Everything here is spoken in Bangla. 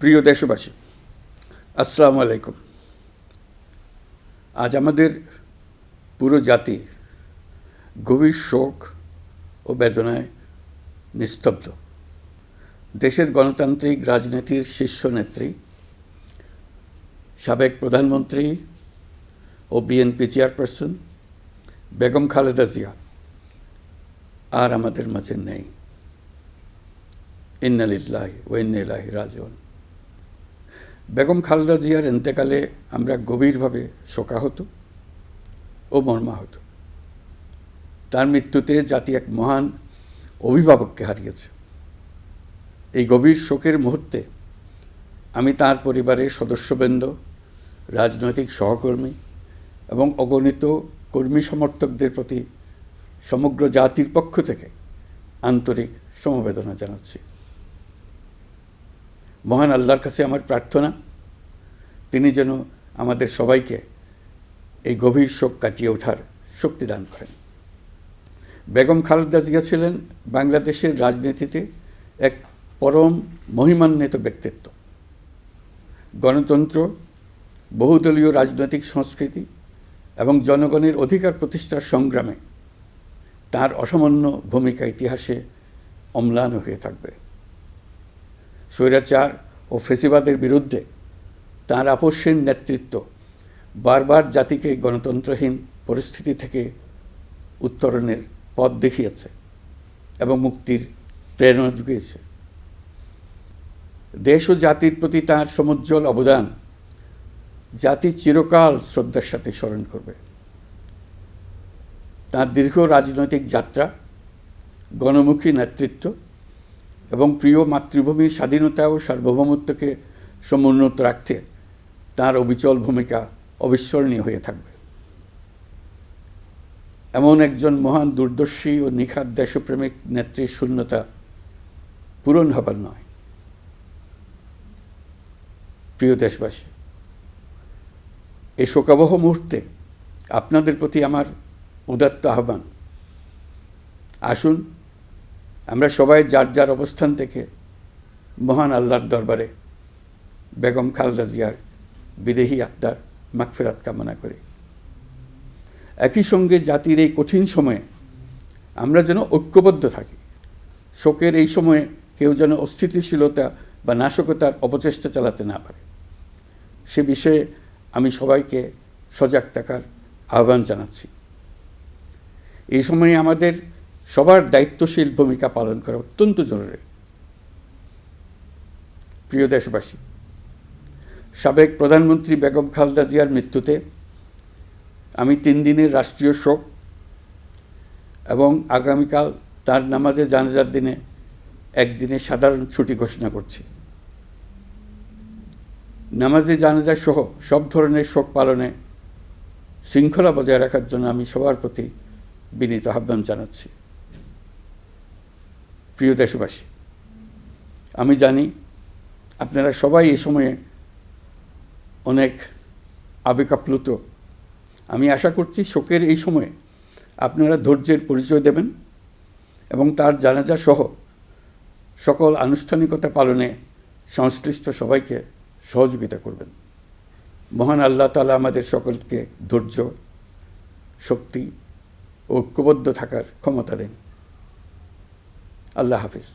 প্রিয় দেশবাসী, আসসালামু আলাইকুম। আজ আমাদের পুরো জাতি গভীর শোক ও বেদনায় নিস্তব্ধ। দেশের গণতান্ত্রিক রাজনীতির শীর্ষ নেত্রী, সাবেক প্রধানমন্ত্রী ও বিএনপি চেয়ারপারসন বেগম খালেদা জিয়া আর আমাদের মাঝে নেই। ইন্না লিল্লাহি ওয়া ইন্না ইলাইহি রাজিউন। বেগম খালেদা জিয়ার ইন্তেকালে আমরা গভীরভাবে শোকাহত ও মর্মাহত। তার মৃত্যুতে জাতি এক মহান অভিভাবককে হারিয়েছে। এই গভীর শোকের মুহূর্তে আমি তার পরিবারের সদস্যবৃন্দ, রাজনৈতিক সহকর্মী এবং অগণিত কর্মী সমর্থকদের প্রতি সমগ্র জাতির পক্ষ থেকে আন্তরিক সমবেদনা জানাচ্ছি। মহান আল্লাহর কাছে আমার প্রার্থনা, তিনি যেন আমাদের সবাইকে এই গভীর শোক কাটিয়ে ওঠার শক্তি দান করেন। বেগম খালেদা জিয়া ছিলেন বাংলাদেশের রাজনীতিতে এক পরম মহিমান্বিত ব্যক্তিত্ব। গণতন্ত্র, বহুদলীয় রাজনৈতিক সংস্কৃতি এবং জনগণের অধিকার প্রতিষ্ঠার সংগ্রামে তার অসামান্য ভূমিকা ইতিহাসে অম্লান হয়ে থাকবে। স্বৈরাচার ও ফেসিবাদের বিরুদ্ধে তাঁর আপসহীন নেতৃত্ব বারবার জাতিকে গণতন্ত্রহীন পরিস্থিতি থেকে উত্তরণের পথ দেখিয়েছে এবং মুক্তির প্রেরণা জুগিয়েছে। দেশ ও জাতির প্রতি তাঁর সমুজ্জ্বল অবদান জাতি চিরকাল শ্রদ্ধার সাথে স্মরণ করবে। তাঁর দীর্ঘ রাজনৈতিক যাত্রা, গণমুখী নেতৃত্ব এবং প্রিয় মাতৃভূমির স্বাধীনতা ও সার্বভৌমত্বকে সমুন্নত রাখতে তাঁর অবিচল ভূমিকা অবিস্মরণীয় হয়ে থাকবে। এমন একজন মহান দূরদর্শী ও নিখাদ দেশপ্রেমিক নেত্রীর শূন্যতা পূরণ হবার নয়। প্রিয় দেশবাসী, এই শোকাবহ মুহূর্তে আপনাদের প্রতি আমার উদাত্ত আহ্বান, আসুন আমরা সবাই যার যার অবস্থান থেকে মহান আল্লাহর দরবারে বেগম খালেদা জিয়ার বিদেহী আত্মার মাগফিরাত কামনা করি। একই সঙ্গে জাতির এই কঠিন সময়ে আমরা যেন ঐক্যবদ্ধ থাকি। শোকের এই সময়ে কেউ যেন অস্থিতিশীলতা বা নাশকতার অপচেষ্টা চালাতে না পারে, সে বিষয়ে আমি সবাইকে সজাগ থাকার আহ্বান জানাচ্ছি। এই সময়ে আমাদের সবার দায়িত্বশীল ভূমিকা পালন করা অত্যন্ত জরুরি। প্রিয় দেশবাসী, সাবেক প্রধানমন্ত্রী বেগম খালেদা জিয়ার মৃত্যুতে আমি 3 দিনের রাষ্ট্রীয় শোক এবং আগামীকাল তার নামাজে জানাজার দিনে একদিনের সাধারণ ছুটি ঘোষণা করছি। নামাজে জানাজা সহ সব ধরনের শোক পালনে শৃঙ্খলা বজায় রাখার জন্য আমি সবার প্রতি বিনীত আহ্বান জানাচ্ছি। প্রিয় দেশবাসী, আমি জানি আপনারা সবাই এই সময়ে অনেক আবেগাপ্লুত। আমি আশা করছি শোকের এই সময়ে আপনারা ধৈর্যের পরিচয় দেবেন এবং তার জানাজা সহ সকল আনুষ্ঠানিকতা পালনে সংশ্লিষ্ট সবাইকে সহযোগিতা করবেন। মহান আল্লাহ তাআলা আমাদের সকলকে ধৈর্য, শক্তি ও ঐক্যবদ্ধ থাকার ক্ষমতা দেন। আল্লাহ হাফিজ।